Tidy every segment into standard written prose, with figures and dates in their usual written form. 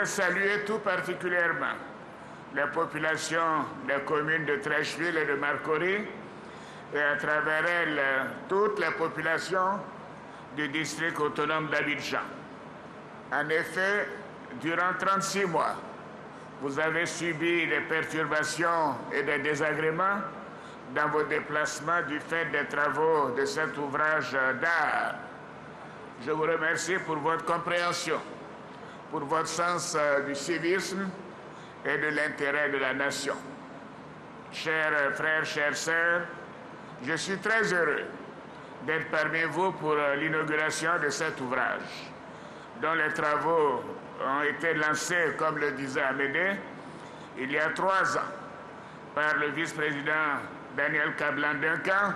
voudrais saluer tout particulièrement les populations des communes de Treichville et de Marcory et à travers elles toutes les populations du district autonome d'Abidjan. En effet, durant 36 mois, vous avez subi des perturbations et des désagréments dans vos déplacements du fait des travaux de cet ouvrage d'art. Je vous remercie pour votre compréhension, pour votre sens du civisme et de l'intérêt de la nation. Chers frères, chères sœurs, je suis très heureux d'être parmi vous pour l'inauguration de cet ouvrage, dont les travaux ont été lancés, comme le disait Amédée, il y a 3 ans, par le vice-président Daniel Kablan-Duncan,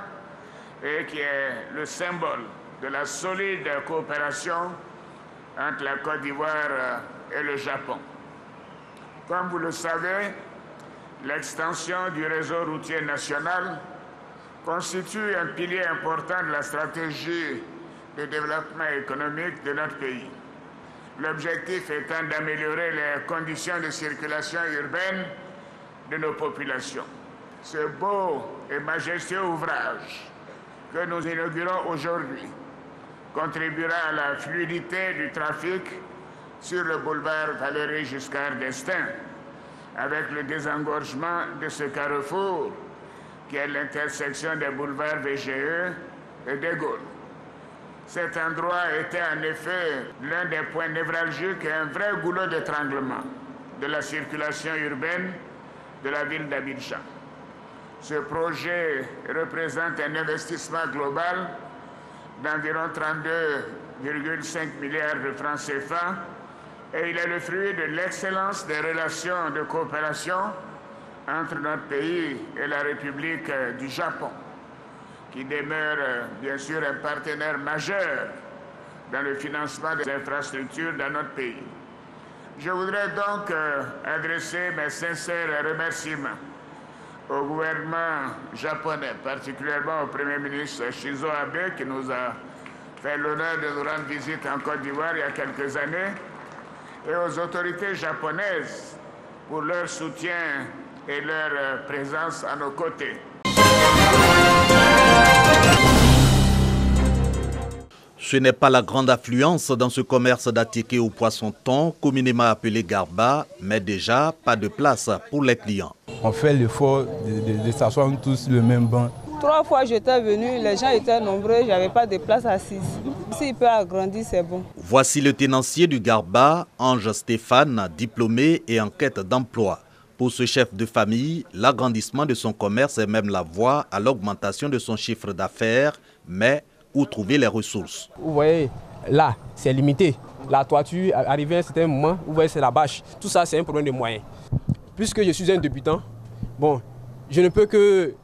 et qui est le symbole de la solide coopération entre la Côte d'Ivoire et le Japon. Comme vous le savez, l'extension du réseau routier national constitue un pilier important de la stratégie de développement économique de notre pays. L'objectif étant d'améliorer les conditions de circulation urbaine de nos populations. Ce beau et majestueux ouvrage que nous inaugurons aujourd'hui contribuera à la fluidité du trafic sur le boulevard Valéry Giscard d'Estaing, avec le désengorgement de ce carrefour qui est l'intersection des boulevards VGE et de Gaulle. Cet endroit était en effet l'un des points névralgiques et un vrai goulot d'étranglement de la circulation urbaine de la ville d'Abidjan. Ce projet représente un investissement global d'environ 32,5 milliards de francs CFA et il est le fruit de l'excellence des relations de coopération entre notre pays et la République du Japon, qui demeure bien sûr un partenaire majeur dans le financement des infrastructures dans notre pays. Je voudrais donc adresser mes sincères remerciements au gouvernement japonais, particulièrement au Premier ministre Shinzo Abe, qui nous a fait l'honneur de nous rendre visite en Côte d'Ivoire il y a quelques années, et aux autorités japonaises pour leur soutien et leur présence à nos côtés. Ce n'est pas la grande affluence dans ce commerce d'attiqué au poisson-thon, communément appelé garba, mais déjà pas de place pour les clients. On fait l'effort de s'asseoir tous sur le même banc. 3 fois j'étais venu, les gens étaient nombreux, j'avais pas de place assise. S'il peut agrandir, c'est bon. Voici le tenancier du garba, Ange Stéphane, diplômé et en quête d'emploi. Pour ce chef de famille, l'agrandissement de son commerce est même la voie à l'augmentation de son chiffre d'affaires, mais où trouver les ressources? Vous voyez, là, c'est limité. La toiture, arrivé à un certain moment, vous voyez, c'est la bâche. Tout ça, c'est un problème de moyens. Puisque je suis un débutant, bon, je ne peux que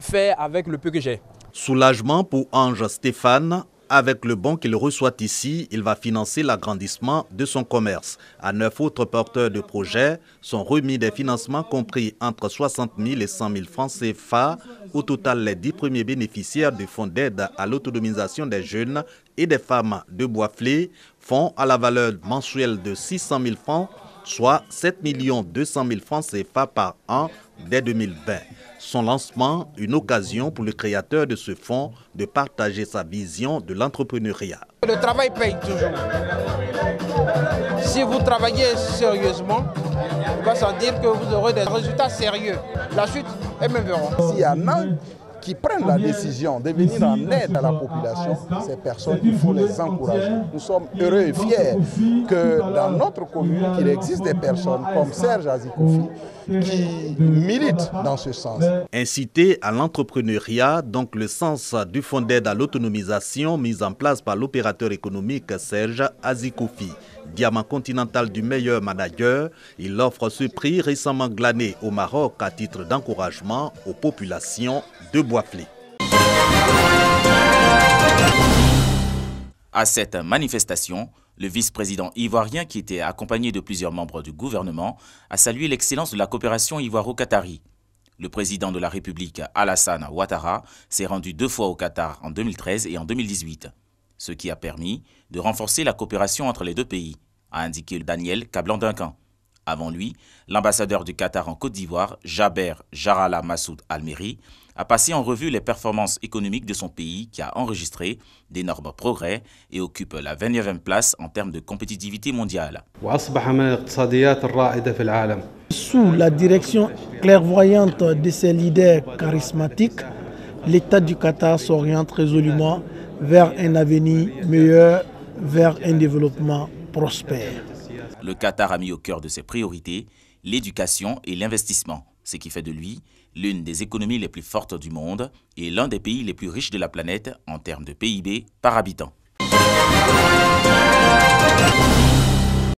faire avec le peu que j'ai. Soulagement pour Ange Stéphane. Avec le bon qu'il reçoit ici, il va financer l'agrandissement de son commerce. À 9 autres porteurs de projets sont remis des financements compris entre 60 000 et 100 000 francs CFA. Au total, les 10 premiers bénéficiaires du fonds d'aide à l'autonomisation des jeunes et des femmes de Boisflé font à la valeur mensuelle de 600 000 francs, soit 7 200 000 francs CFA par an dès 2020. Son lancement, une occasion pour le créateur de ce fonds de partager sa vision de l'entrepreneuriat. Le travail paye toujours. Si vous travaillez sérieusement, on va s'en dire que vous aurez des résultats sérieux. La suite, elles-mêmes verront. S'il y en a qui prennent la décision de venir en aide à la population, ces personnes, il faut les encourager. Nous sommes heureux et fiers que dans notre commune, il existe des personnes comme Serge Azikofi qui militent dans ce sens. Inciter à l'entrepreneuriat, donc le sens du fonds d'aide à l'autonomisation mis en place par l'opérateur économique Serge Azikofi. Diamant continental du meilleur manager, il offre ce prix récemment glané au Maroc à titre d'encouragement aux populations de Boisflé. À cette manifestation, le vice-président ivoirien, qui était accompagné de plusieurs membres du gouvernement, a salué l'excellence de la coopération ivoiro-qatari. Le président de la République, Alassane Ouattara, s'est rendu 2 fois au Qatar en 2013 et en 2018, ce qui a permis de renforcer la coopération entre les deux pays. a indiqué Daniel Kablan-Duncan. Avant lui, l'ambassadeur du Qatar en Côte d'Ivoire, Jaber Jarala Massoud Almeri, a passé en revue les performances économiques de son pays qui a enregistré d'énormes progrès et occupe la 29e place en termes de compétitivité mondiale. Sous la direction clairvoyante de ses leaders charismatiques, l'État du Qatar s'oriente résolument vers un avenir meilleur, vers un développement prospère. Le Qatar a mis au cœur de ses priorités l'éducation et l'investissement, ce qui fait de lui l'une des économies les plus fortes du monde et l'un des pays les plus riches de la planète en termes de PIB par habitant.